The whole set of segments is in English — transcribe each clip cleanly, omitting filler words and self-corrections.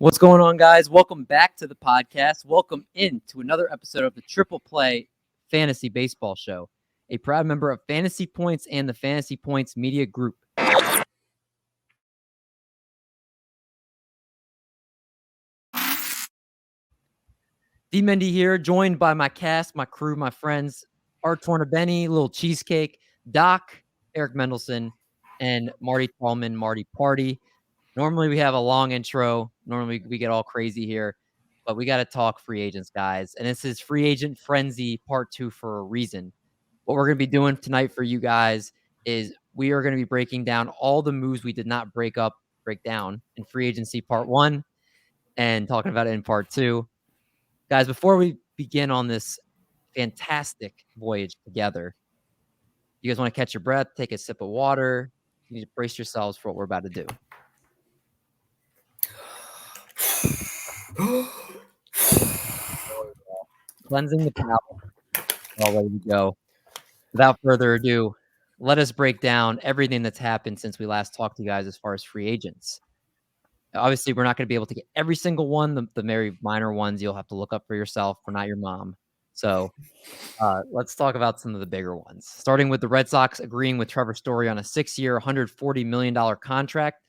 What's going on, guys? Welcome back to the podcast. Welcome into another episode of the Triple Play Fantasy Baseball Show, a proud member of Fantasy Points and the Fantasy Points Media Group. D. Mendy here, joined by my cast, my crew, my friends, Art Tornabenny, Little Cheesecake, Doc, Eric Mendelson, and Marty Tallman, Marty Party. Normally we have a long intro. Normally we get all crazy here, but we got to talk free agents, guys. And this is Free Agent Frenzy Part 2 for a reason. What we're going to be doing tonight for you guys is we are going to be breaking down all the moves we did not break down in Free Agency Part 1 and talking about it in Part 2. Guys, before we begin on this fantastic voyage together, you guys want to catch your breath, take a sip of water. You need to brace yourselves for what we're about to do. Cleansing the palate. All ready to go. Without further ado, let us break down everything that's happened since we last talked to you guys as far as free agents. Obviously, we're not going to be able to get every single one. The very minor ones you'll have to look up for yourself. We're not your mom. So let's talk about some of the bigger ones. Starting with the Red Sox agreeing with Trevor Story on a 6-year, $140 million contract.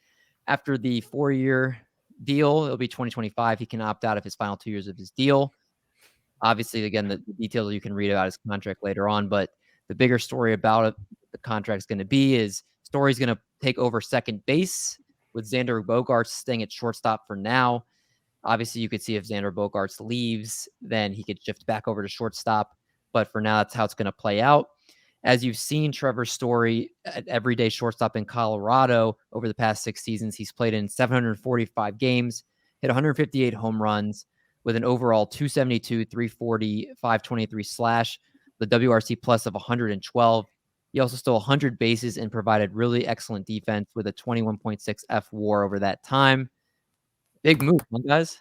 After the 4-year deal, it'll be 2025. He can opt out of his final 2 years of his deal. Obviously, again, the details you can read about his contract later on, but the bigger story about it, the contract's going to be is Story's going to take over second base with Xander Bogaerts staying at shortstop for now. Obviously, you could see if Xander Bogaerts leaves, then he could shift back over to shortstop. But for now, that's how it's going to play out. As you've seen Trevor Story at everyday shortstop in Colorado over the past 6 seasons, he's played in 745 games, hit 158 home runs with an overall 272, 340, 523 slash, the WRC plus of 112. He also stole 100 bases and provided really excellent defense with a 21.6 F WAR over that time. Big move, huh, guys?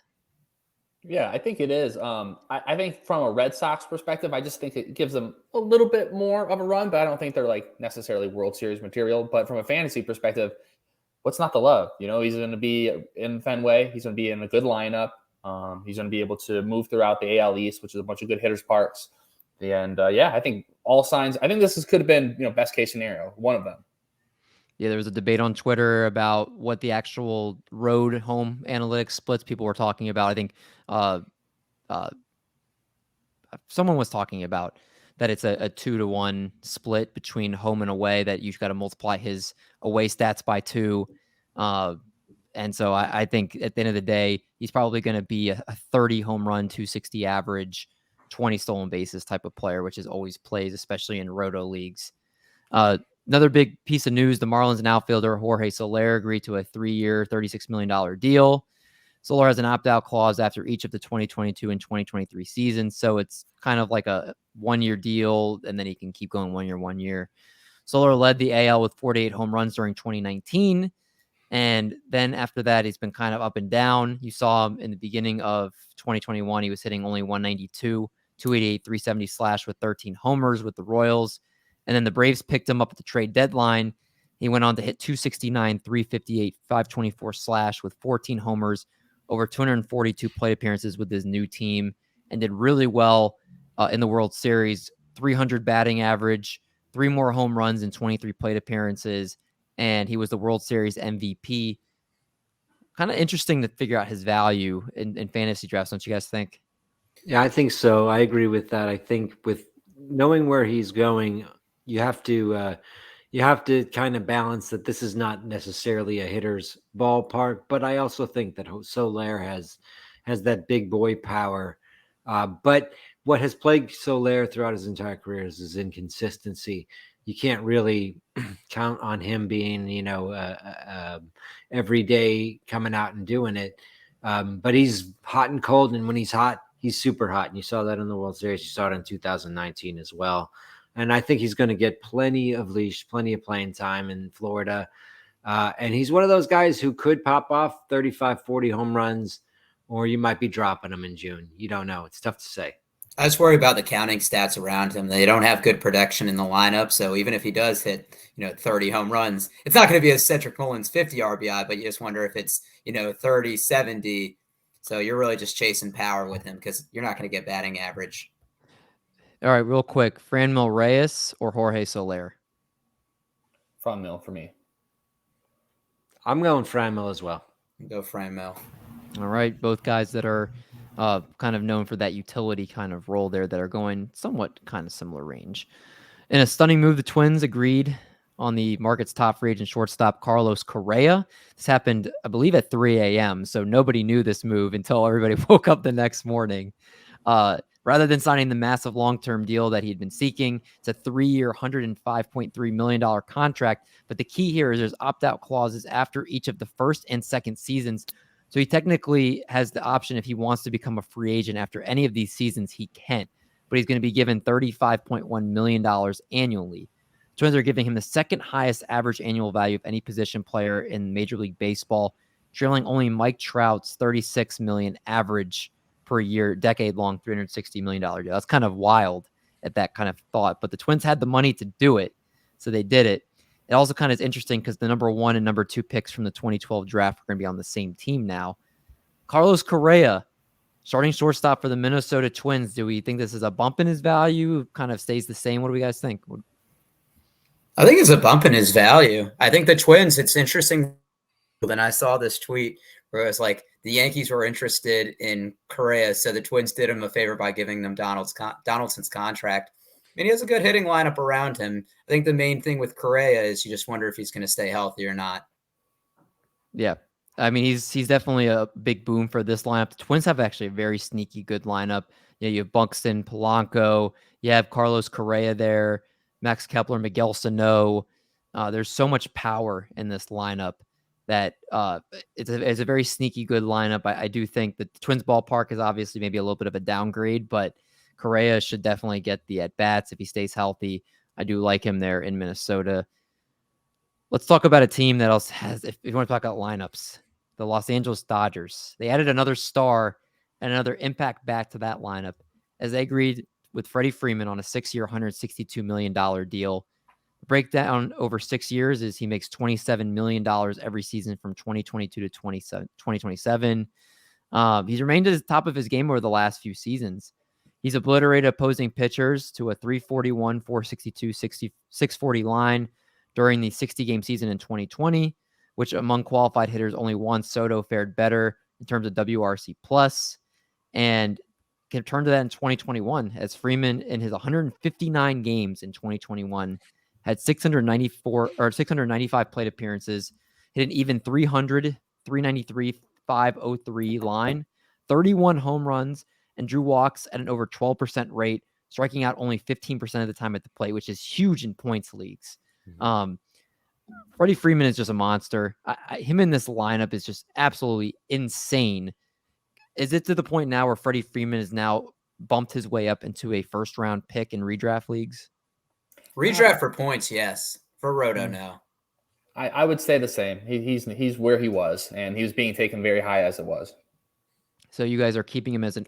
Yeah, I think it is. I think from a Red Sox perspective, I just think it gives them a little bit more of a run, but I don't think they're like necessarily World Series material. But from a fantasy perspective, what's not to love? You know, he's going to be in Fenway. He's going to be in a good lineup. He's going to be able to move throughout the AL East, which is a bunch of good hitters parks. And I think all signs. I think this could have been best case scenario, one of them. Yeah, there was a debate on Twitter about what the actual road home analytics splits people were talking about. I think someone was talking about that it's a 2-to-1 split between home and away, that you've got to multiply his away stats by 2. And so I think at the end of the day, he's probably going to be a 30 home run, 260 average, 20 stolen bases type of player, which is always plays, especially in roto leagues. Another big piece of news, the Marlins and outfielder Jorge Soler agreed to a 3-year, $36 million deal. Soler has an opt-out clause after each of the 2022 and 2023 seasons, so it's kind of like a 1-year deal, and then he can keep going 1 year. Soler led the AL with 48 home runs during 2019, and then after that, he's been kind of up and down. You saw him in the beginning of 2021. He was hitting only 192, 288, 370 slash with 13 homers with the Royals. And then the Braves picked him up at the trade deadline. He went on to hit 269, 358, 524 slash with 14 homers, over 242 plate appearances with his new team, and did really well in the World Series. 300 batting average, 3 more home runs in 23 plate appearances, and he was the World Series MVP. Kind of interesting to figure out his value in fantasy drafts, don't you guys think? Yeah, I think so. I agree with that. I think with knowing where he's going, you have to kind of balance that this is not necessarily a hitter's ballpark, but I also think that Soler has that big boy power. But what has plagued Soler throughout his entire career is his inconsistency. You can't really count on him being, every day coming out and doing it. But he's hot and cold, and when he's hot, he's super hot. And you saw that in the World Series. You saw it in 2019 as well. And I think he's going to get plenty of leash, plenty of playing time in Florida. And he's one of those guys who could pop off 35, 40 home runs, or you might be dropping him in June. You don't know. It's tough to say. I just worry about the counting stats around him. They don't have good production in the lineup. So even if he does hit, 30 home runs, it's not going to be a Cedric Mullins 50 RBI, but you just wonder if it's, 30, 70. So you're really just chasing power with him because you're not going to get batting average. All right, real quick. Franmil Reyes or Jorge Soler? Franmil for me. I'm going Franmil as well. Go Franmil. All right, both guys that are kind of known for that utility kind of role there that are going somewhat kind of similar range. In a stunning move, the Twins agreed on the market's top free agent shortstop, Carlos Correa. This happened, I believe, at 3 a.m., so nobody knew this move until everybody woke up the next morning. Rather than signing the massive long-term deal that he'd been seeking, it's a 3-year, $105.3 million contract. But the key here is there's opt-out clauses after each of the first and second seasons. So he technically has the option if he wants to become a free agent after any of these seasons, he can. But he's going to be given $35.1 million annually. Twins are giving him the second highest average annual value of any position player in Major League Baseball, trailing only Mike Trout's $36 million average per year, decade-long, $360 million deal. That's kind of wild at that kind of thought. But the Twins had the money to do it, so they did it. It also kind of is interesting because the number 1 and number 2 picks from the 2012 draft are going to be on the same team now. Carlos Correa, starting shortstop for the Minnesota Twins. Do we think this is a bump in his value? Kind of stays the same? What do we guys think? I think it's a bump in his value. I think the Twins, it's interesting. Then I saw this tweet where it was like the Yankees were interested in Correa, so the Twins did him a favor by giving them Donaldson's contract. I mean, he has a good hitting lineup around him. I think the main thing with Correa is you just wonder if he's going to stay healthy or not. Yeah. I mean, he's definitely a big boom for this lineup. The Twins have actually a very sneaky good lineup. You have Buxton, Polanco. You have Carlos Correa there, Max Kepler, Miguel Sano. There's so much power in this lineup that it's a very sneaky good lineup. I do think that the Twins ballpark is obviously maybe a little bit of a downgrade, but Correa should definitely get the at-bats if he stays healthy. I do like him there in Minnesota. Let's talk about a team that else has, if you want to talk about lineups, the Los Angeles Dodgers. They added another star and another impact back to that lineup as they agreed with Freddie Freeman on a 6-year, $162 million deal. The breakdown over 6 years is he makes $27 million every season from 2022 to 2027. He's remained at the top of his game over the last few seasons. He's obliterated opposing pitchers to a 341, 462, 640 line during the 60-game season in 2020, which among qualified hitters, only Juan Soto fared better in terms of WRC+, and can turn to that in 2021 as Freeman in his 159 games in 2021 had 695 plate appearances, hit an even 300, 393, 503 line, 31 home runs, and drew walks at an over 12% rate, striking out only 15% of the time at the plate, which is huge in points leagues. Freddie Freeman is just a monster. Him in this lineup is just absolutely insane. Is it to the point now where Freddie Freeman has now bumped his way up into a first-round pick in redraft leagues? Redraft for points, yes. For Roto, no. I would say the same. He's where he was, and he was being taken very high as it was. So you guys are keeping him as an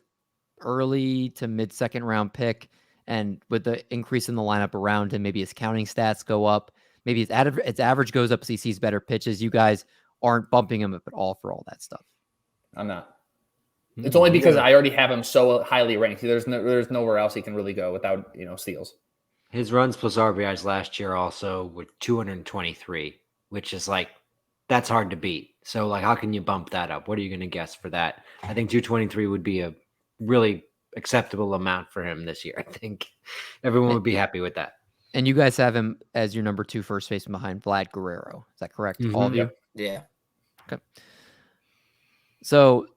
early to mid-second round pick, and with the increase in the lineup around him, maybe his counting stats go up, maybe his average goes up as he sees better pitches. You guys aren't bumping him up at all for all that stuff. I'm not. It's only because I already have him so highly ranked. There's nowhere else he can really go without steals. His runs plus RBIs last year also were 223, which is that's hard to beat. So how can you bump that up? What are you going to guess for that? I think 223 would be a really acceptable amount for him this year. I think everyone would be happy with that. And you guys have him as your number 2 first baseman behind Vlad Guerrero. Is that correct? All of you? Yeah. Okay. So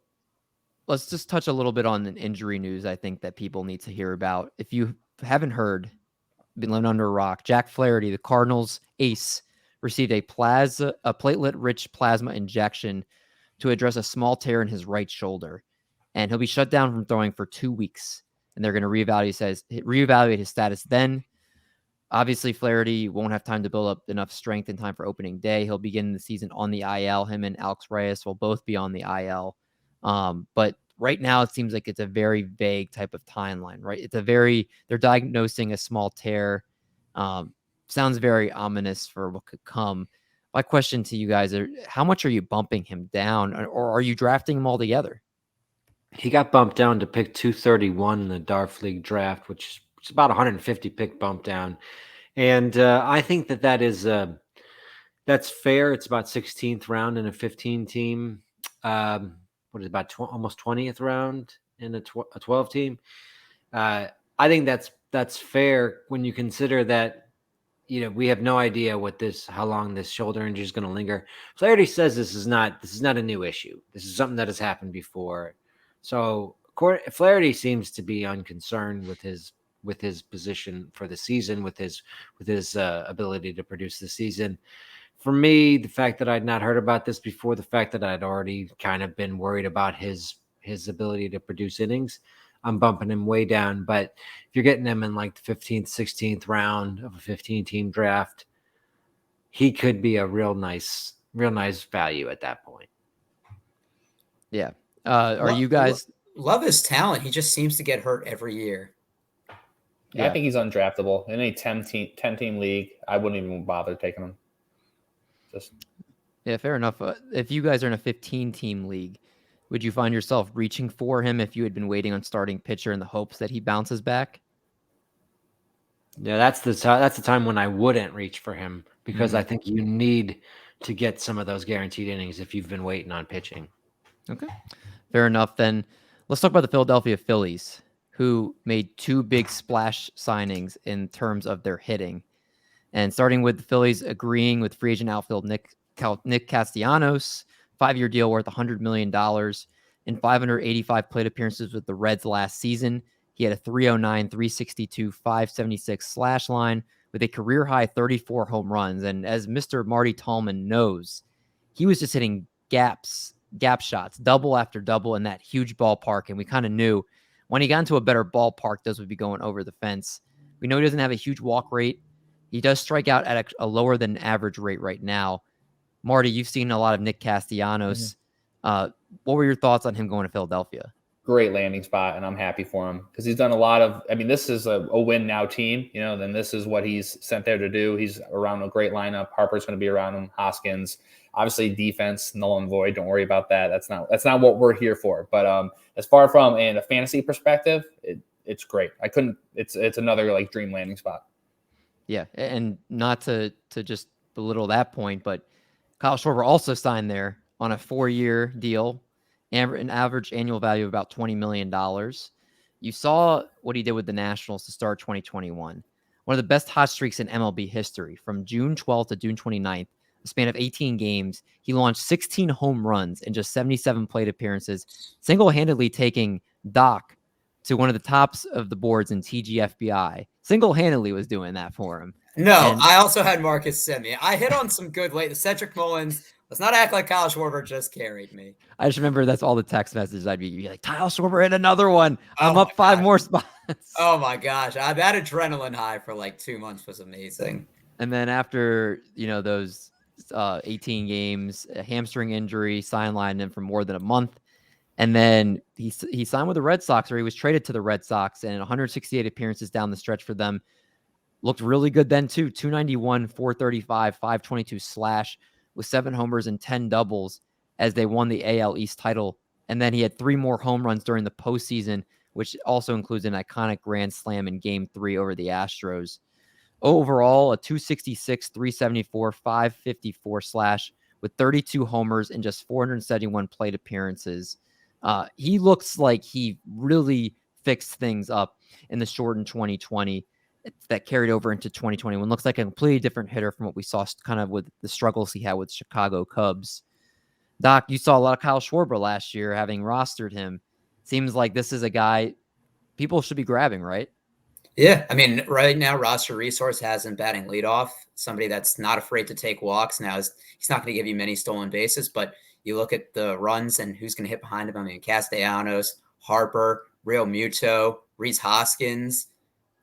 let's just touch a little bit on the injury news I think that people need to hear about. If you haven't heard, been living under a rock, Jack Flaherty, the Cardinals ace, received a platelet-rich plasma injection to address a small tear in his right shoulder, and he'll be shut down from throwing for 2 weeks, and they're going to reevaluate his status then. Obviously, Flaherty won't have time to build up enough strength in time for opening day. He'll begin the season on the IL. Him and Alex Reyes will both be on the IL. But right now, it seems like it's a very vague type of timeline, right? They're diagnosing a small tear. Sounds very ominous for what could come. My question to you guys are, how much are you bumping him down, or are you drafting him altogether? He got bumped down to pick 231 in the Darf League draft, which is about 150 pick bump down. And I think that is that's fair. It's about 16th round in a 15 team. What is it, about almost 20th round in a 12 team? I think that's fair when you consider that, we have no idea how long this shoulder injury is going to linger. Flaherty says this is not a new issue. This is something that has happened before. So Flaherty seems to be unconcerned with his position for the season, with his ability to produce the season. For me, the fact that I'd not heard about this before, the fact that I'd already kind of been worried about his ability to produce innings, I'm bumping him way down. But if you're getting him in like the 15th, 16th round of a 15-team draft, he could be a real nice value at that point. Yeah. Are you guys love his talent? He just seems to get hurt every year. Yeah. I think he's undraftable in a 10-team league. I wouldn't even bother taking him. Yeah, fair enough. If you guys are in a 15-team league, would you find yourself reaching for him if you had been waiting on starting pitcher in the hopes that he bounces back? Yeah, that's the time when I wouldn't reach for him, because I think you need to get some of those guaranteed innings if you've been waiting on pitching. Okay, fair enough. Then let's talk about the Philadelphia Phillies, who made 2 big splash signings in terms of their hitting. And starting with the Phillies agreeing with free agent outfield Nick Castellanos, 5-year deal worth $100 million in 585 plate appearances with the Reds last season. He had a 309, 362, 576 slash line with a career high 34 home runs. And as Mr. Marty Tallman knows, he was just hitting gap shots, double after double in that huge ballpark. And we kind of knew when he got into a better ballpark, those would be going over the fence. We know he doesn't have a huge walk rate. He does strike out at a lower than average rate right now. Marty, you've seen a lot of Nick Castellanos. What were your thoughts on him going to Philadelphia? Great landing spot, and I'm happy for him because he's done a lot of, this is a win now team, then this is what he's sent there to do. He's around a great lineup. Harper's going to be around him, Hoskins, obviously defense, null and void. Don't worry about that. That's not what we're here for. But as far from a fantasy perspective, it's great. It's another like dream landing spot. Yeah, and not to just belittle that point, but Kyle Schwarber also signed there on a 4-year deal, an average annual value of about $20 million. You saw what he did with the Nationals to start 2021. One of the best hot streaks in MLB history. From June 12th to June 29th, a span of 18 games, he launched 16 home runs in just 77 plate appearances, single-handedly taking Doc to one of the tops of the boards in TGFBI. Single-handedly was doing that for him. No, I also had Marcus Semien. I hit on some good late. Cedric Mullins. Let's not act like Kyle Schwarber just carried me. I just remember that's all the text messages I'd be like, Kyle Schwarber hit another one. I'm up 5 more spots. Oh my gosh. That adrenaline high for like 2 months was amazing. And then after, those 18 games, a hamstring injury, sidelined him for more than a month. And then he signed with the Red Sox, or he was traded to the Red Sox, and 168 appearances down the stretch for them. Looked really good then too. 291, 435, 522 slash with 7 homers and 10 doubles as they won the AL East title. And then he had 3 more home runs during the postseason, which also includes an iconic grand slam in Game 3 over the Astros. Overall, a 266, 374, 554 slash with 32 homers and just 471 plate appearances. He looks like he really fixed things up in the shortened 2020 that carried over into 2021. Looks like a completely different hitter from what we saw kind of with the struggles he had with Chicago Cubs. Doc, you saw a lot of Kyle Schwarber last year, having rostered him. Seems like this is a guy people should be grabbing, right? Yeah, right now, roster resource has him batting leadoff. Somebody that's not afraid to take walks. Now, he's not going to give you many stolen bases, but You look at the runs and who's going to hit behind him. I mean, Castellanos, Harper, Real Muto, Reese Hoskins.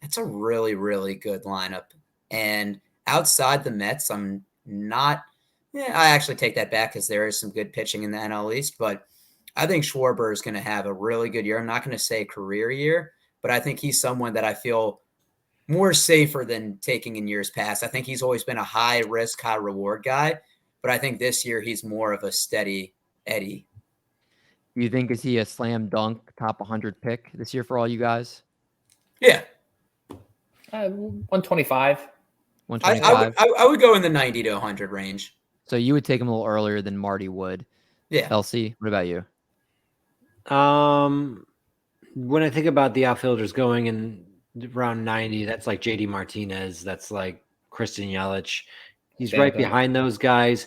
It's a really, really good lineup. And outside the Mets, I'm not – I actually take that back because there is some good pitching in the NL East. But I think Schwarber is going to have a really good year. I'm not going to say career year, but I think he's someone that I feel more safer than taking in years past. I think he's always been a high-risk, high-reward guy. But I think this year he's more of a steady Eddie. You think is he a slam dunk top 100 pick this year for all you guys? Yeah. 125. 125. I would go in the 90 to 100 range. So you would take him a little earlier than Marty would. Yeah. LC, what about you? When I think about the outfielders going in around 90, that's like JD Martinez. That's like Christian Yelich. He's Stanton. right behind those guys.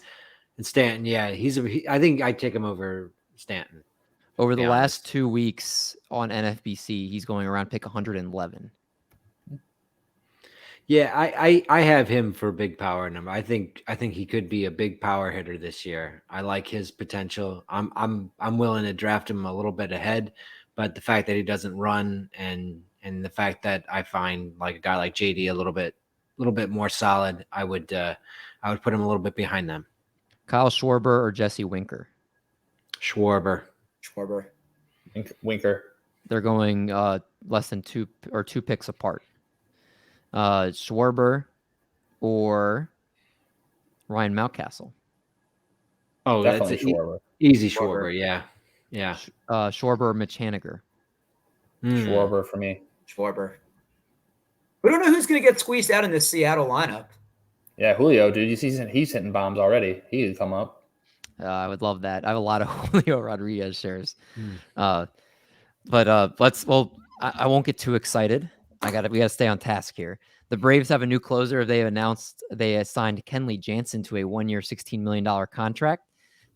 And Stanton, yeah, I think I'd take him over Stanton. Over the last 2 weeks on NFBC, he's going around pick 111. Yeah, I have him for big power number. I think he could be a big power hitter this year. I like his potential. I'm willing to draft him a little bit ahead, but the fact that he doesn't run and the fact that I find like a guy like JD a little bit more solid, I would put him a little bit behind them. Kyle Schwarber or Jesse Winker? Schwarber. Winker. They're going less than two picks apart. Schwarber or Ryan Mountcastle? Oh, Definitely that's Schwarber. Easy Schwarber. Yeah. Schwarber or Mitch Haniger? Schwarber for me. Schwarber. We don't know who's going to get squeezed out in this Seattle lineup. Yeah, Julio, dude. You see he's hitting bombs already. He could come up. I would love that. I have a lot of Julio Rodriguez shares. But I won't get too excited. We gotta stay on task here. The Braves have a new closer. They announced they signed Kenley Janssen to a 1-year, $16 million contract.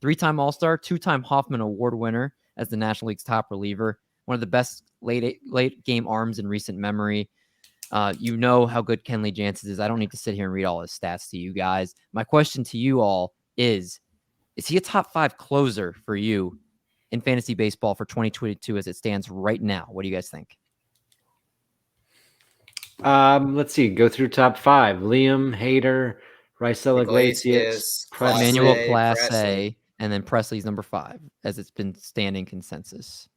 3-time All-Star, 2-time Hoffman Award winner as the National League's top reliever. One of the best late game arms in recent memory. You know how good Kenley Janssen is. I don't need to sit here and read all his stats to you guys. My question to you all is he a top 5 closer for you in fantasy baseball for 2022 as it stands right now? What do you guys think? Let's see. Go through top 5. Liam, Hader, Raisel Iglesias, Emmanuel Clase, and then Presley's number 5 as it's been standing consensus.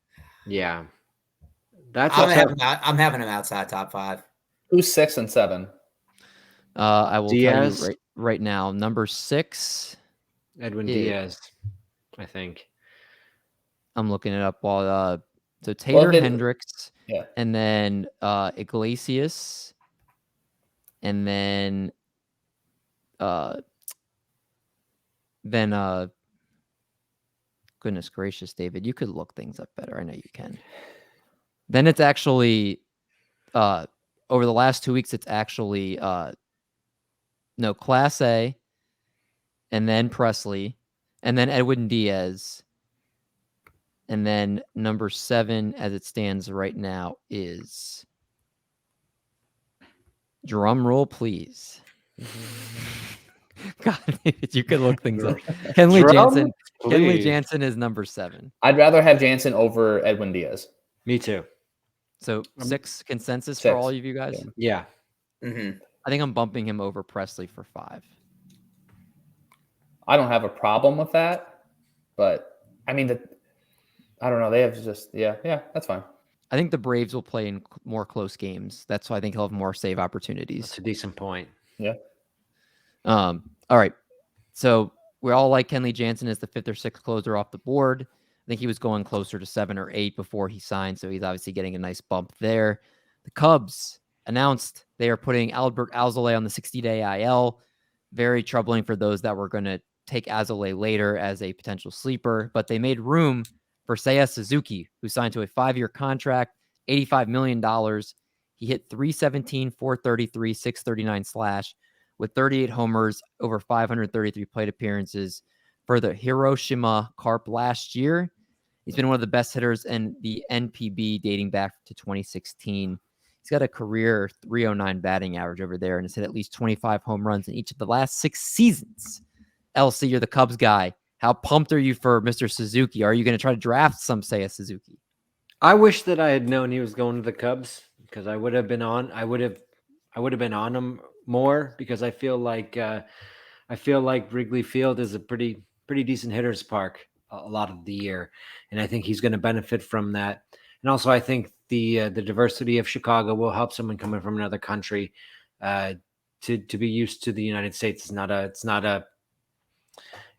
Yeah. I'm having him outside top 5. Who's 6 and 7? I will Diaz? tell you right now. Number 6, Edwin Diaz, I think. I'm looking it up while so Taylor Hendricks, yeah, and then Iglesias, and then goodness gracious, David, you could look things up better. I know you can. Then it's actually over the last 2 weeks, it's actually Class A, and then Presley, and then Edwin Diaz. And then number 7, as it stands right now, is drum roll, please. God, you could look things up. Kenley Janssen is number 7. I'd rather have Jansen over Edwin Diaz. Me too. So 6 consensus 6. for all of you guys. Yeah. Mm-hmm. I think I'm bumping him over Presley for 5. I don't have a problem with that, but I mean I don't know. They have just yeah, that's fine. I think the Braves will play in more close games. That's why I think he'll have more save opportunities. That's a decent point. Yeah. All right. So we all like Kenley Janssen as the 5th or 6th closer off the board. I think he was going closer to 7 or 8 before he signed, so he's obviously getting a nice bump there. The Cubs announced they are putting Albert Ausley on the 60-day IL. Very troubling for those that were going to take Ausley later as a potential sleeper, but they made room for Seiya Suzuki, who signed to a 5-year contract, $85 million. He hit .317, .433, .639 slash with 38 homers, over 533 plate appearances for the Hiroshima Carp last year. He's been one of the best hitters in the NPB dating back to 2016. He's got a career .309 batting average over there and has hit at least 25 home runs in each of the last 6 seasons. LC, you're the Cubs guy. How pumped are you for Mr. Suzuki? Are you going to try to draft some Seiya Suzuki? I wish that I had known he was going to the Cubs because I would have been on. I would have been on him more because I feel like Wrigley Field is a pretty decent hitter's park a lot of the year, and I think he's going to benefit from that. And also, I think the diversity of Chicago will help someone coming from another country to be used to the United States.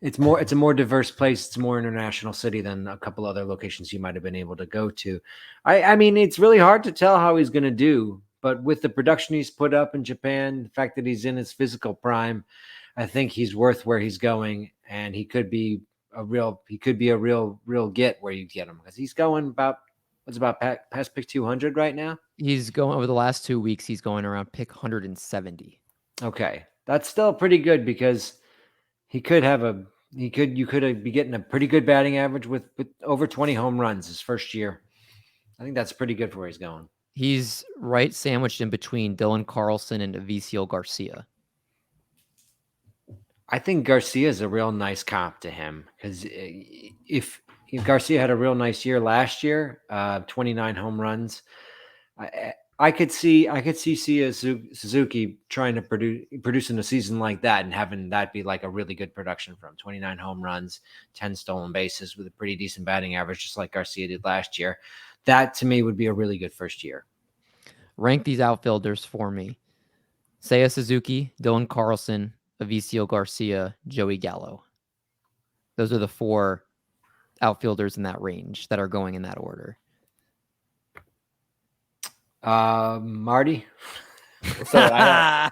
It's a more diverse place. It's a more international city than a couple other locations you might have been able to go to. I mean, it's really hard to tell how he's going to do, but with the production he's put up in Japan, the fact that he's in his physical prime, I think he's worth where he's going, and he could be a real get where you get him because he's going about past pick 200 right now. He's going over the last 2 weeks. He's going around pick 170. Okay, that's still pretty good because you could be getting a pretty good batting average with over 20 home runs his first year. I think that's pretty good for where he's going. He's right sandwiched in between Dylan Carlson and Avisail Garcia. I think Garcia is a real nice comp to him because if Garcia had a real nice year last year, 29 home runs, I could see Seiya Suzuki trying to produce in a season like that and having that be like a really good production from 29 home runs, 10 stolen bases with a pretty decent batting average, just like Garcia did last year. That to me would be a really good first year. Rank these outfielders for me: Seiya Suzuki, Dylan Carlson, Avisail Garcia, Joey Gallo. Those are the 4 outfielders in that range that are going in that order. Marty. So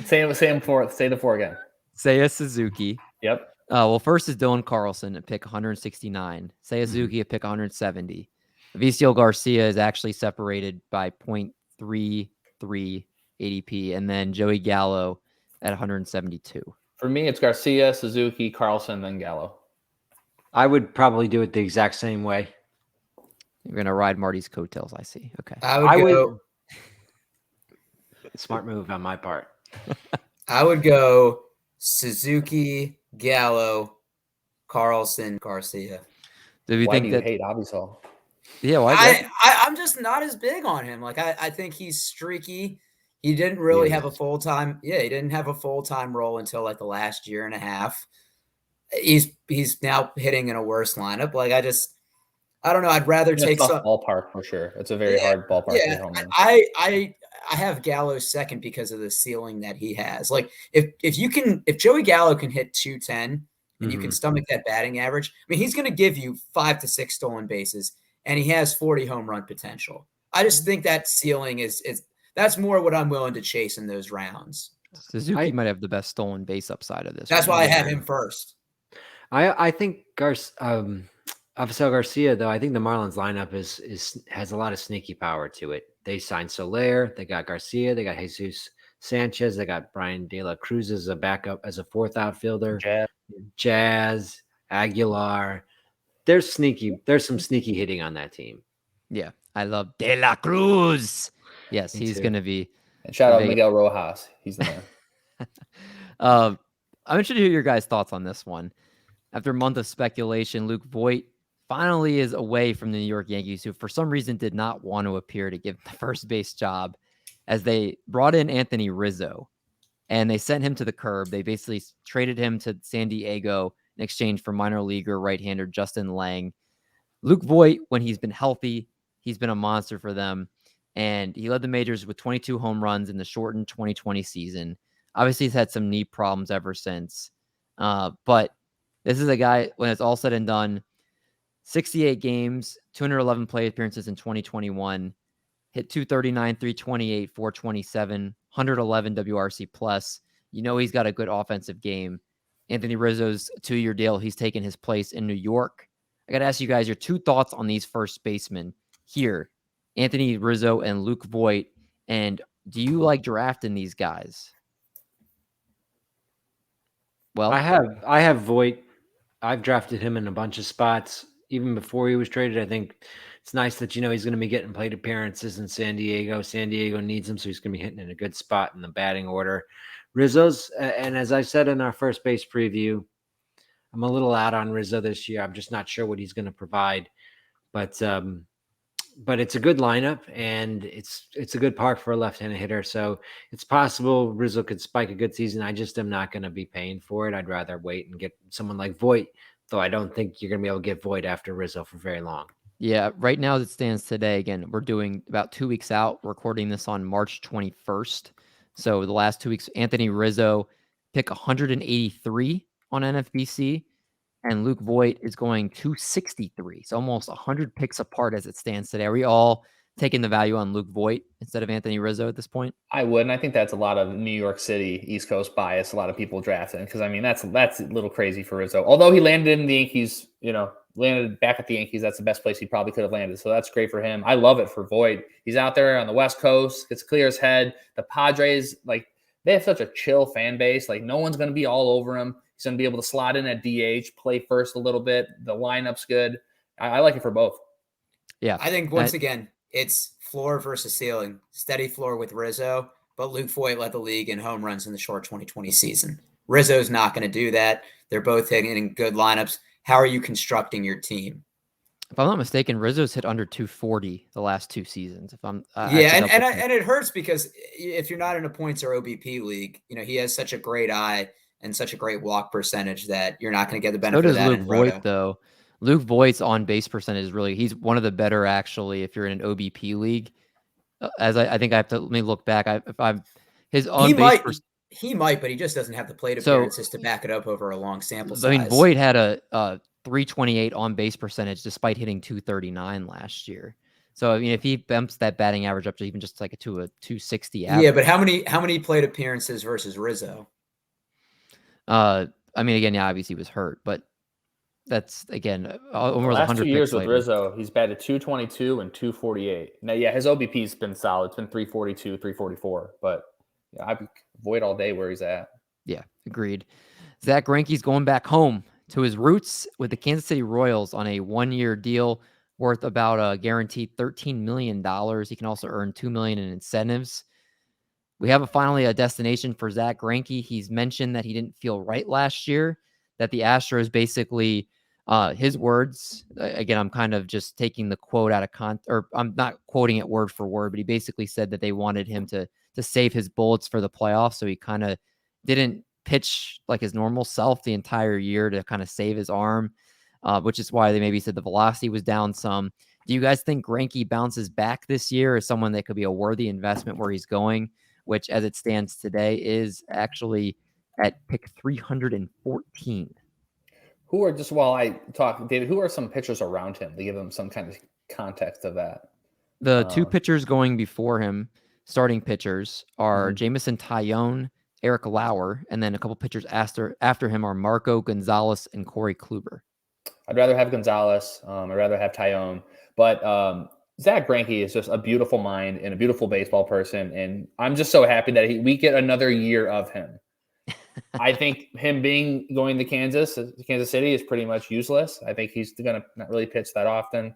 say the 4 again. Seiya Suzuki. Yep. Well, first is Dylan Carlson at pick 169. Seiya Suzuki at pick 170. Avisail Garcia is actually separated by 0.33 ADP, and then Joey Gallo at 172. For me, it's Garcia, Suzuki, Carlson, then Gallo. I would probably do it the exact same way. You're going to ride Marty's coattails, I see. Okay. I would Smart move on my part. I would go Suzuki, Gallo, Carlson, Garcia. Do you Why think do you that hate Avisal? Yeah, why? I'm just not as big on him. Like I think he's streaky. He didn't really have a full-time. Yeah, he didn't have a full-time role until like the last year and a half. He's now hitting in a worse lineup. Like I don't know. I'd rather take some ballpark for sure. It's a very hard ballpark. Yeah, I have Gallo second because of the ceiling that he has. Like if Joey Gallo can hit 210 and you can stomach that batting average, I mean, he's going to give you 5 to 6 stolen bases, and he has 40 home run potential. I just think that ceiling is that's more what I'm willing to chase in those rounds. Suzuki might have the best stolen base upside of this. That's why I have him first. I think Avisail Garcia, though, I think the Marlins lineup has a lot of sneaky power to it. They signed Soler, they got Garcia, they got Jesus Sanchez, they got Brian De La Cruz as a backup, as a 4th outfielder. Jazz, Aguilar. There's some sneaky hitting on that team. Yeah, I love De La Cruz. Yes, he's going to be. And shout out Miguel Rojas. He's the man. I'm interested to hear your guys' thoughts on this one. After a month of speculation, Luke Voit finally is away from the New York Yankees, who for some reason did not want to appear to give the first base job, as they brought in Anthony Rizzo and they sent him to the curb. They basically traded him to San Diego in exchange for minor leaguer right-hander Justin Lang. Luke Voit, when he's been healthy, he's been a monster for them, and he led the majors with 22 home runs in the shortened 2020 season. Obviously, he's had some knee problems ever since, but this is a guy, when it's all said and done, 68 games, 211 plate appearances in 2021, hit 239, 328, 427, 111 WRC plus. You know he's got a good offensive game. Anthony Rizzo's 2-year deal, he's taken his place in New York. I got to ask you guys your 2 thoughts on these first basemen here, Anthony Rizzo and Luke Voit, and do you like drafting these guys? Well, I have Voit. I've drafted him in a bunch of spots even before he was traded. I think it's nice that he's going to be getting plate appearances in San Diego. San Diego needs him, so he's going to be hitting in a good spot in the batting order. Rizzo's, and as I said in our first base preview, I'm a little out on Rizzo this year. I'm just not sure what he's going to provide, but it's a good lineup and it's a good park for a left-handed hitter. So it's possible Rizzo could spike a good season. I just am not going to be paying for it. I'd rather wait and get someone like Voit, though I don't think you're going to be able to get Voit after Rizzo for very long. Yeah, right now as it stands today, again, we're doing about 2 weeks out, recording this on March 21st. So the last 2 weeks, Anthony Rizzo pick 183 on NFBC, and Luke Voit is going 263. So almost 100 picks apart as it stands today. Are we all taking the value on Luke Voit instead of Anthony Rizzo at this point? I would, and I think that's a lot of New York City, East Coast bias. A lot of people drafting because I mean that's a little crazy for Rizzo. Although he landed in the Yankees, landed back at the Yankees. That's the best place he probably could have landed. So that's great for him. I love it for Voit. He's out there on the West Coast. It's clear as head. The Padres, they have such a chill fan base. No one's going to be all over him. He's going to be able to slot in at DH, play first a little bit. The lineup's good. I like it for both. Yeah. I think once again, it's floor versus ceiling. Steady floor with Rizzo, but Luke Voit led the league in home runs in the short 2020 season. Rizzo's not going to do that. They're both hitting good lineups. How are you constructing your team? If I'm not mistaken, Rizzo's hit under 240 the last 2 seasons. And it hurts because if you're not in a points or OBP league, he has such a great eye and such a great walk percentage that you're not going to get the benefit of that. Luke Voit, though. Luke Voigt's on base percentage is he's one of the better actually. If you're in an OBP league, as I think I have to let me look back. He might, but he just doesn't have the plate appearances to back it up over a long sample size. I mean, Voit had a 328 on base percentage despite hitting 239 last year. So I mean, if he bumps that batting average up to even just to a 260 average. Yeah, but how many plate appearances versus Rizzo? I mean, again, yeah, obviously he was hurt, but that's again over the last 2 years with Rizzo, he's batted 222 and 248. Now, yeah, his OBP's been solid. It's been 342, 344, but I Voit all day where he's at. Yeah, agreed. Zach Greinke's going back home to his roots with the Kansas City Royals on a 1-year deal worth about a guaranteed $13 million. He can also earn $2 million in incentives. We have finally a destination for Zach Greinke. He's mentioned that he didn't feel right last year, that the Astros basically, his words, again, I'm kind of just taking the quote out of context, or I'm not quoting it word for word, but he basically said that they wanted him to save his bullets for the playoffs. So he kind of didn't pitch like his normal self the entire year to kind of save his arm, which is why they maybe said the velocity was down some. Do you guys think Greinke bounces back this year as someone that could be a worthy investment where he's going, which as it stands today is actually at pick 314? Who are, just while I talk, David, who are some pitchers around him to give him some kind of context of that? The 2 pitchers going before him, starting pitchers, are Jamison Tyone, Eric Lauer, and then a couple pitchers after him are Marco Gonzalez and Corey Kluber. I'd rather have Gonzalez. I'd rather have Tyone. But Zach Greinke is just a beautiful mind and a beautiful baseball person, and I'm just so happy that we get another year of him. I think him going to Kansas City is pretty much useless. I think he's going to not really pitch that often.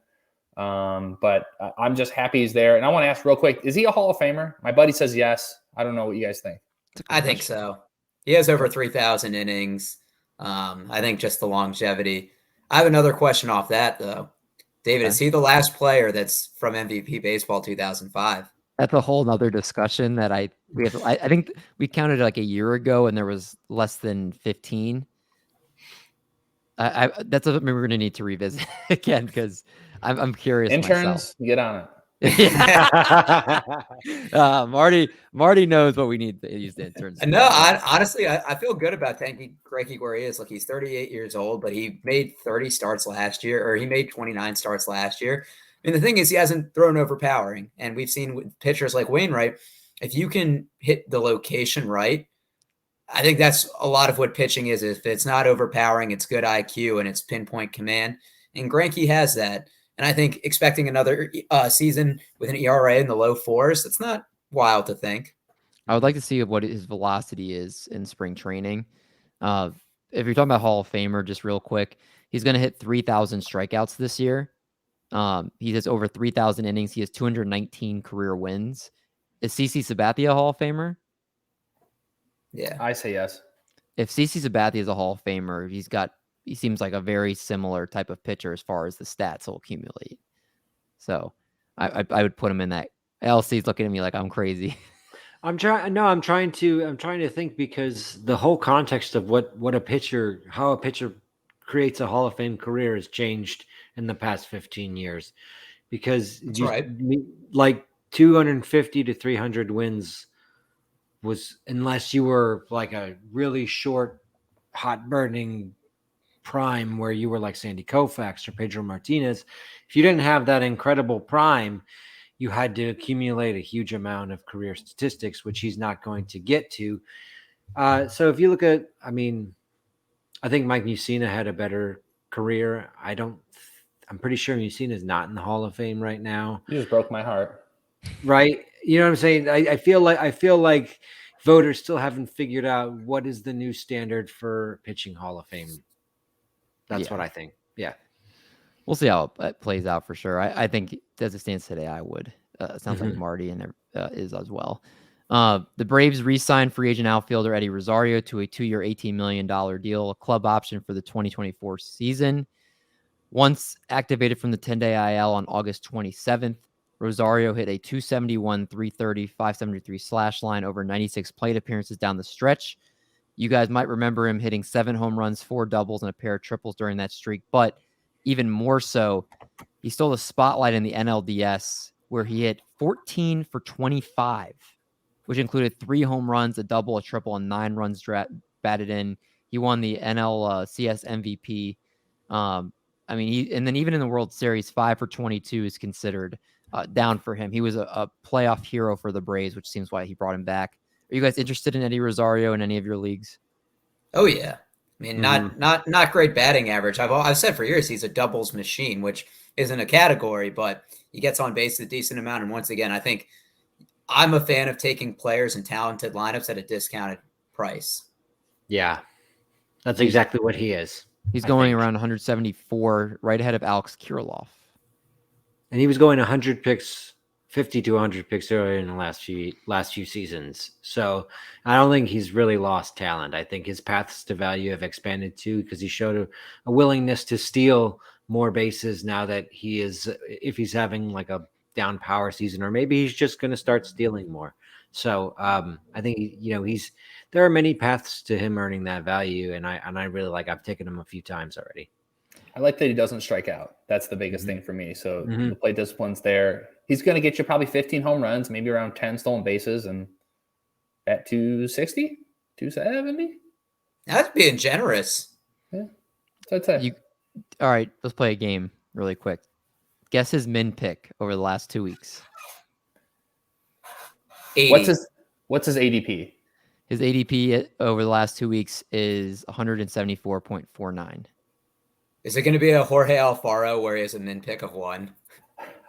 But I'm just happy he's there. And I want to ask real quick, is he a Hall of Famer? My buddy says yes. I don't know what you guys think. I think so. He has over 3,000 innings. I think just the longevity. I have another question off that, though. David, is he the last player that's from MVP Baseball 2005? That's a whole nother discussion that I think we counted like a year ago and there was less than 15. That's something we're going to need to revisit again because I'm curious. Interns, myself. Get on it. Marty knows what we need to use the interns. No, honestly, I feel good about thanking Ranky where he is. Look, he's 38 years old, but he made 30 starts last year, or he made 29 starts last year. I mean, the thing is, he hasn't thrown overpowering, and we've seen with pitchers like Wainwright, if you can hit the location right, I think that's a lot of what pitching is. If it's not overpowering, it's good IQ and it's pinpoint command, and Greinke has that. And I think expecting another season with an ERA in the low 4s, it's not wild to think. I would like to see what his velocity is in spring training. If you're talking about Hall of Famer, just real quick, he's going to hit 3,000 strikeouts this year. He has over 3,000 innings. He has 219 career wins. Is Cece Sabathia a Hall of Famer? Yeah, I say yes. If Cece Sabathia is a Hall of Famer, he's got he seems like a very similar type of pitcher as far as the stats will accumulate. So I would put him in that. LC's looking at me like I'm crazy. I'm trying to think, because the whole context of how a pitcher creates a Hall of Fame career has changed in the past 15 years. Because That's right. Like 250 to 300 wins was, unless you were like a really short, hot burning prime where you were like Sandy Koufax or Pedro Martinez, if you didn't have that incredible prime, you had to accumulate a huge amount of career statistics, which he's not going to get to. So if you look at, I think Mike Mussina had a better career. I'm pretty sure Mussina is not in the Hall of Fame right now. You just broke my heart. Right. You know what I'm saying? I feel like voters still haven't figured out what is the new standard for pitching Hall of Fame. That's what I think. Yeah. We'll see how it plays out for sure. I think as it stands today, I would. Sounds like Marty and is as well. The Braves re-signed free agent outfielder Eddie Rosario to a 2-year, $18 million deal, a club option for the 2024 season. Once activated from the 10-day IL on August 27th, Rosario hit a 271, 330, 573 slash line over 96 plate appearances down the stretch. You guys might remember him hitting 7 home runs, 4 doubles, and a pair of triples during that streak. But even more so, he stole the spotlight in the NLDS, where he hit 14 for 25, which included 3 home runs, a double, a triple, and 9 runs batted in. He won the NLCS MVP. And then even in the World Series, 5 for 22 is considered down for him. He was a playoff hero for the Braves, which seems why he brought him back. Are you guys interested in Eddie Rosario in any of your leagues? Oh yeah. I mean, not great batting average. I've said for years he's a doubles machine, which isn't a category, but he gets on base a decent amount. And once again, I think I'm a fan of taking players in talented lineups at a discounted price. Yeah, that's exactly what he is. He's going around 174, right ahead of Alex Kirilloff. And he was going 100 picks, 50 to 100 picks earlier in the last few seasons. So I don't think he's really lost talent. I think his paths to value have expanded too, because he showed a willingness to steal more bases now that if he's having like a down power season, or maybe he's just going to start stealing more. So I think there are many paths to him earning that value, and I really I've taken him a few times already. I like that he doesn't strike out. That's the biggest thing for me. So the play discipline's there. He's going to get you probably 15 home runs, maybe around 10 stolen bases, and at 260, 270. That's being generous. Yeah, that's it. All right, let's play a game really quick. Guess his min pick over the last 2 weeks. 80. What's his ADP? His ADP over the last 2 weeks is 174.49. Is it going to be a Jorge Alfaro where he has a min pick of 1?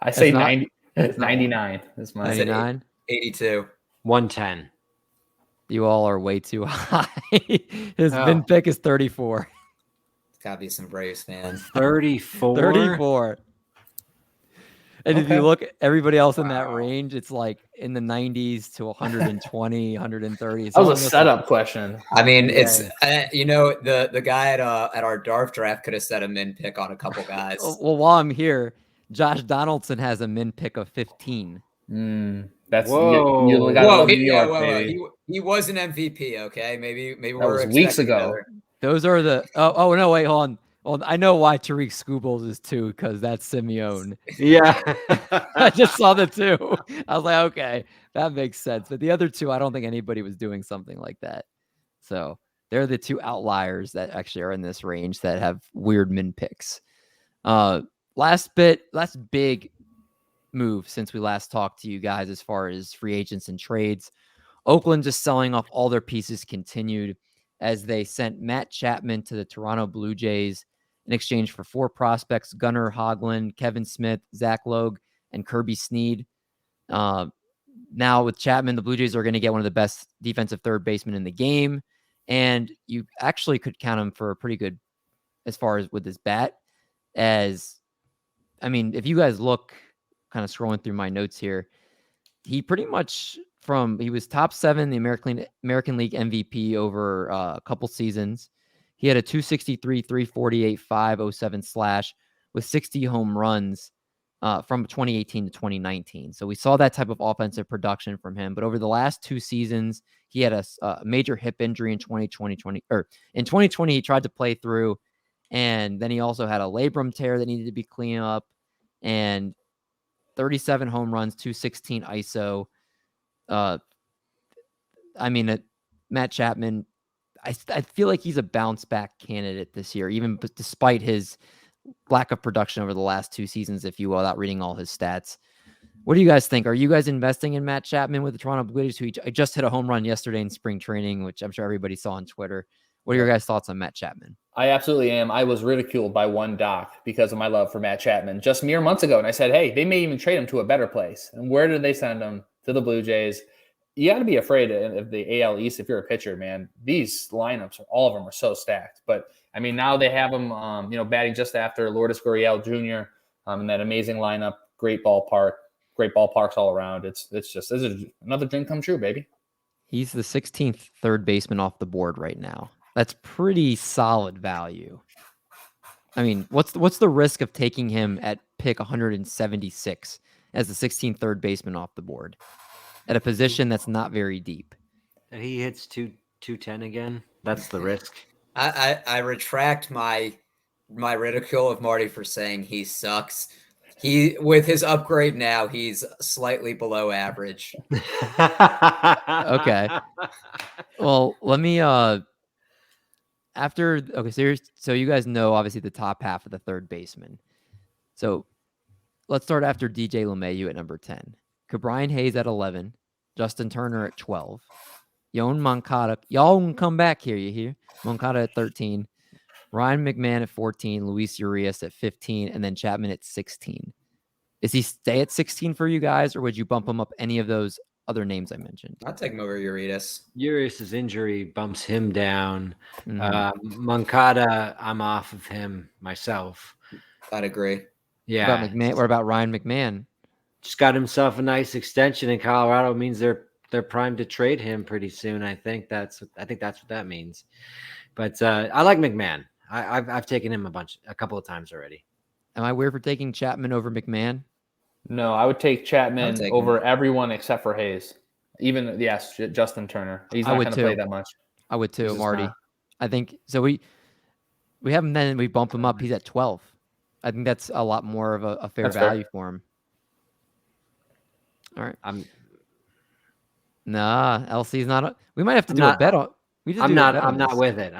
I say 90. It's 99. That's my 99. 82. 110. You all are way too high. His min pick is 34. It's got to be some Braves fans. 34. 34. And if you look at everybody else in that range, it's like in the 90s to 120, 130. That was a setup question. I mean, it's the guy at our DARF draft could have set a min pick on a couple guys. Well, while I'm here, Josh Donaldson has a min pick of 15. That's whoa. You got New York, baby. He was an MVP. Okay, maybe that we're was weeks ago. another. Those are the no, wait, hold on. Well, I know why Tariq Skubals is 2, because that's Simeone. Yeah. I just saw the 2. I was like, okay, that makes sense. But the other 2, I don't think anybody was doing something like that. So they're the 2 outliers that actually are in this range that have weird min picks. Last big move since we last talked to you guys as far as free agents and trades. Oakland just selling off all their pieces continued as they sent Matt Chapman to the Toronto Blue Jays in exchange for 4 prospects: Gunnar Hoglund, Kevin Smith, Zach Logue, and Kirby Snead. Now with Chapman, the Blue Jays are going to get one of the best defensive third basemen in the game. And you actually could count him for a pretty good as far as with his bat. If you guys look, kind of scrolling through my notes here, he pretty much he was top 7 the American League MVP over a couple seasons. He had a 263, 348, 507 slash with 60 home runs from 2018 to 2019. So we saw that type of offensive production from him. But over the last 2 seasons, he had a major hip injury in 2020, in 2020, he tried to play through. And then he also had a labrum tear that needed to be cleaned up. And 37 home runs, 216 ISO. Matt Chapman, I feel like he's a bounce back candidate this year, even despite his lack of production over the last 2 seasons, if you will, without reading all his stats. What do you guys think? Are you guys investing in Matt Chapman with the Toronto Blue Jays, who just hit a home run yesterday in spring training, which I'm sure everybody saw on Twitter? What are your guys' thoughts on Matt Chapman? I absolutely am. I was ridiculed by one doc because of my love for Matt Chapman just mere months ago. And I said, hey, they may even trade him to a better place. And where did they send him? To the Blue Jays. You got to be afraid of the AL East if you're a pitcher, man. These lineups, all of them are so stacked. But, I mean, now they have him, batting just after Lourdes Gurriel Jr. In that amazing lineup. Great ballpark. Great ballparks all around. This is another dream come true, baby. He's the 16th third baseman off the board right now. That's pretty solid value. I mean, what's the risk of taking him at pick 176 as the 16th third baseman off the board at a position that's not very deep? And he hits 210 again. That's the risk. I retract my ridicule of Marty for saying he sucks. He, with his upgrade now, he's slightly below average. Okay. Well, let me so you guys know obviously the top half of the third baseman. So let's start after DJ LeMahieu at number 10. Brian Hayes at 11. Justin Turner at 12. Yoan Moncada. Y'all can come back here, you hear? Moncada at 13. Ryan McMahon at 14. Luis Urias at 15. And then Chapman at 16. Is he stay at 16 for you guys, or would you bump him up any of those other names I mentioned? I'll take him over Urias. Urias's injury bumps him down. Moncada, I'm off of him myself. I'd agree. Yeah. What about Ryan McMahon? Just got himself a nice extension in Colorado. It means they're primed to trade him pretty soon. I think that's what that means. But I like McMahon. I've taken him a couple of times already. Am I weird for taking Chapman over McMahon? No, I would take Chapman over everyone except for Hayes. Even, Justin Turner. He's not going to play that much. I would too, Marty. I think so. We have him, then we bump him up. He's at 12. I think that's a lot more of a fair value for him. All right. LC's not. We might have to do a bet on. I'm not with it.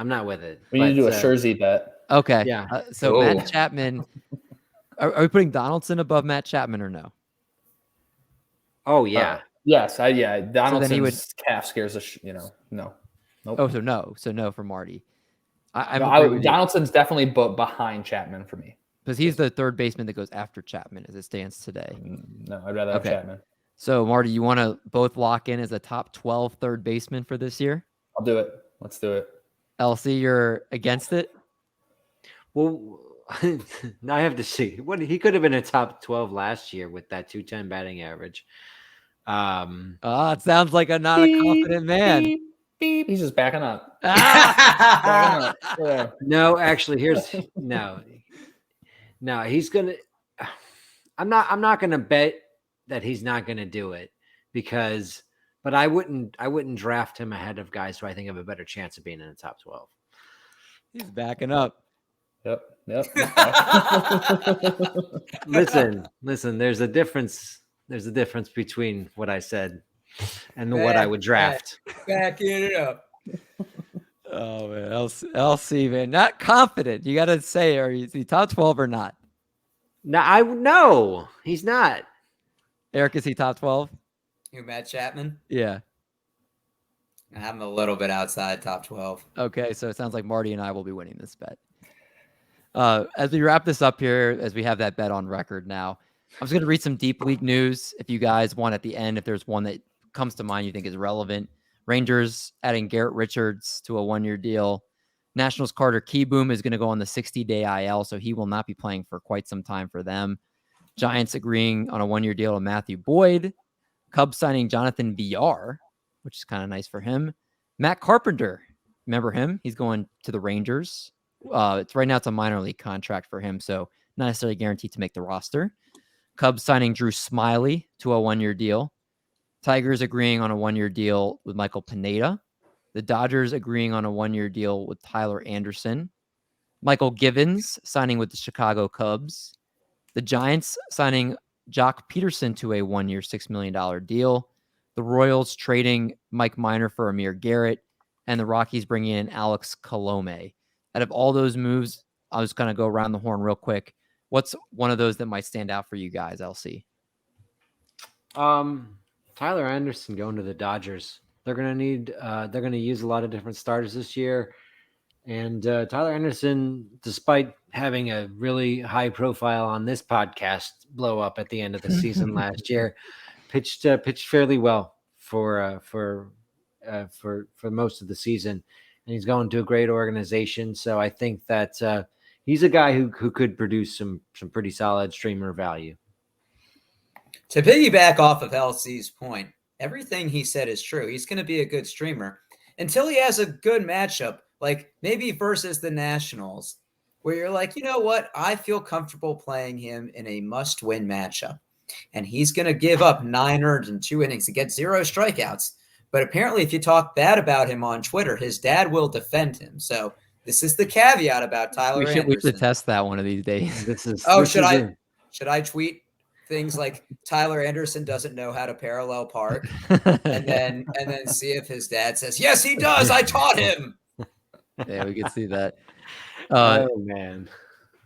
We need to do a Scherzi bet. Okay. Yeah. Matt Chapman. Are we putting Donaldson above Matt Chapman or no? Oh yeah. Yes. Donaldson's calf scares us. No. Nope. Oh, so no for Marty. Donaldson's definitely behind Chapman for me because he's the third baseman that goes after Chapman as it stands today. No, I'd rather have Chapman. So Marty, you want to both lock in as a top 12 third baseman for this year? I'll do it. Let's do it. LC, you're against it? Well, now I have to see. He could have been a top 12 last year with that 210 batting average. It sounds like not a confident man. Beep. He's just backing up. Backing up. Yeah. No, actually, no. He's gonna. I'm not gonna bet that he's not gonna do it but I wouldn't draft him ahead of guys who I think have a better chance of being in the top 12. He's backing up. Yep. Listen, there's a difference between what I said and what I would draft. Backing it up. Oh man, LC, man, not confident. You got to say, is he top 12 or not? No, he's not. Eric, is he top 12? You Matt Chapman? Yeah. I'm a little bit outside top 12. Okay, so it sounds like Marty and I will be winning this bet. As we wrap this up here, as we have that bet on record now, I'm just going to read some deep league news. If you guys want at the end, if there's one that comes to mind you think is relevant. Rangers adding Garrett Richards to a 1-year deal. Nationals Carter Keyboom is going to go on the 60-day IL, so he will not be playing for quite some time for them. Giants agreeing on a 1-year deal to Matthew Boyd. Cubs signing Jonathan Villar, which is kind of nice for him. Matt Carpenter Remember him? He's going to the Rangers. It's right now it's a minor league contract for him, so not necessarily guaranteed to make the roster. Cubs signing Drew Smiley to a 1-year deal. Tigers agreeing on a 1-year deal with Michael Pineda. The Dodgers agreeing on a 1-year deal with Tyler Anderson. Michael Givens signing with the Chicago Cubs. The Giants signing Jock Peterson to a 1-year, $6 million deal. The Royals trading Mike Minor for Amir Garrett. And the Rockies bringing in Alex Colome. Out of all those moves, I was going to go around the horn real quick. What's one of those that might stand out for you guys, LC? Tyler Anderson going to the Dodgers. They're going to use a lot of different starters this year. And Tyler Anderson, despite having a really high profile on this podcast blow up at the end of the season last year, pitched fairly well for most of the season, and he's going to a great organization. So I think that he's a guy who could produce some pretty solid streamer value. To piggyback off of LC's point, everything he said is true. He's going to be a good streamer until he has a good matchup, like maybe versus the Nationals, where you're like, you know what? I feel comfortable playing him in a must-win matchup. And he's going to give up 9 earned in 2 innings to get 0 strikeouts. But apparently, if you talk bad about him on Twitter, his dad will defend him. So this is the caveat about Tyler Anderson. We should test that one of these days. Should I tweet things like Tyler Anderson doesn't know how to parallel park, and then see if his dad says, yes, he does. I taught him. Yeah, we could see that. Oh man,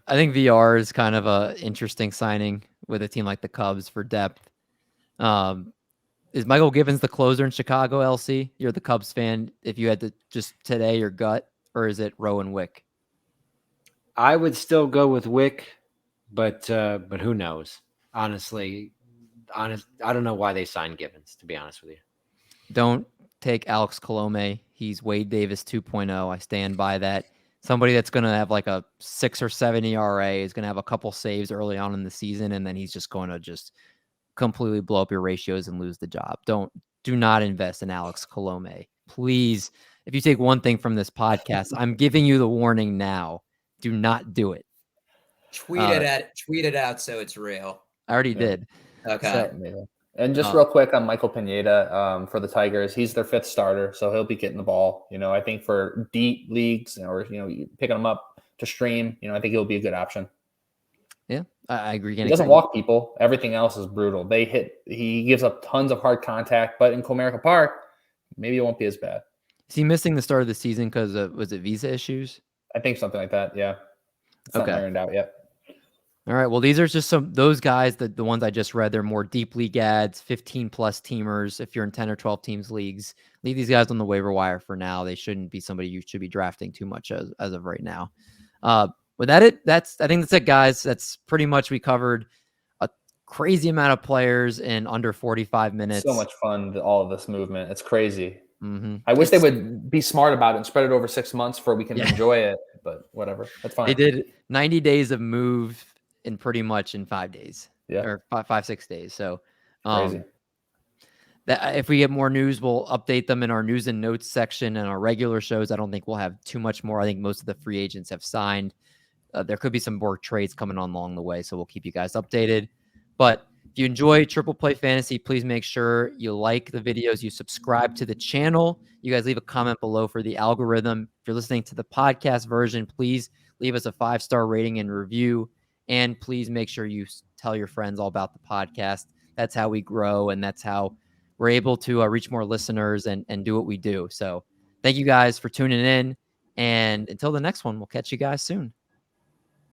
I think VR is kind of a interesting signing with a team like the Cubs for depth. Is Michael Givens the closer in Chicago, LC? You're the Cubs fan. If you had to just today your gut, or is it Rowan Wick? I would still go with Wick, but who knows? Honestly, I don't know why they signed Givens, to be honest with you. Don't take Alex Colome. He's Wade Davis 2.0. I stand by that. Somebody that's going to have like a 6 or 7 ERA is going to have a couple saves early on in the season, and then he's just going to just completely blow up your ratios and lose the job. Do not invest in Alex Colome. Please, if you take one thing from this podcast, I'm giving you the warning now. Do not do it. Tweet it out so it's real. I already did. Okay. And just real quick on Michael Pineda for the Tigers, he's their 5th starter, so he'll be getting the ball. I think for deep leagues or picking him up to stream, I think he'll be a good option. Yeah, I agree. He doesn't walk people. Everything else is brutal. He gives up tons of hard contact, but in Comerica Park, maybe it won't be as bad. Is he missing the start of the season because of, was it visa issues? I think something like that. Yeah. It's not ironed out yet. All right. Well, these are just those guys, the ones I just read. They're more deep league ads, 15 plus teamers. If you're in 10 or 12 teams leagues, leave these guys on the waiver wire for now. They shouldn't be somebody you should be drafting too much as of right now. With that, I think that's it, guys. That's pretty much, we covered a crazy amount of players in under 45 minutes. So much fun, all of this movement. It's crazy. Mm-hmm. I wish they would be smart about it and spread it over 6 months so we can enjoy it, but whatever. That's fine. They did 90 days of move in pretty much in 5 days. Yeah. Or 5-6 days. So crazy. That if we get more news, we'll update them in our news and notes section and our regular shows. I don't think we'll have too much more. I think most of the free agents have signed. There could be some more trades coming on along the way, so we'll keep you guys updated. But if you enjoy Triple Play Fantasy, please make sure you like the videos, you subscribe to the channel. You guys leave a comment below for the algorithm. If you're listening to the podcast version, please leave us a 5-star rating and review. And please make sure you tell your friends all about the podcast. That's how we grow, and that's how we're able to reach more listeners and do what we do. So thank you guys for tuning in. And until the next one, we'll catch you guys soon.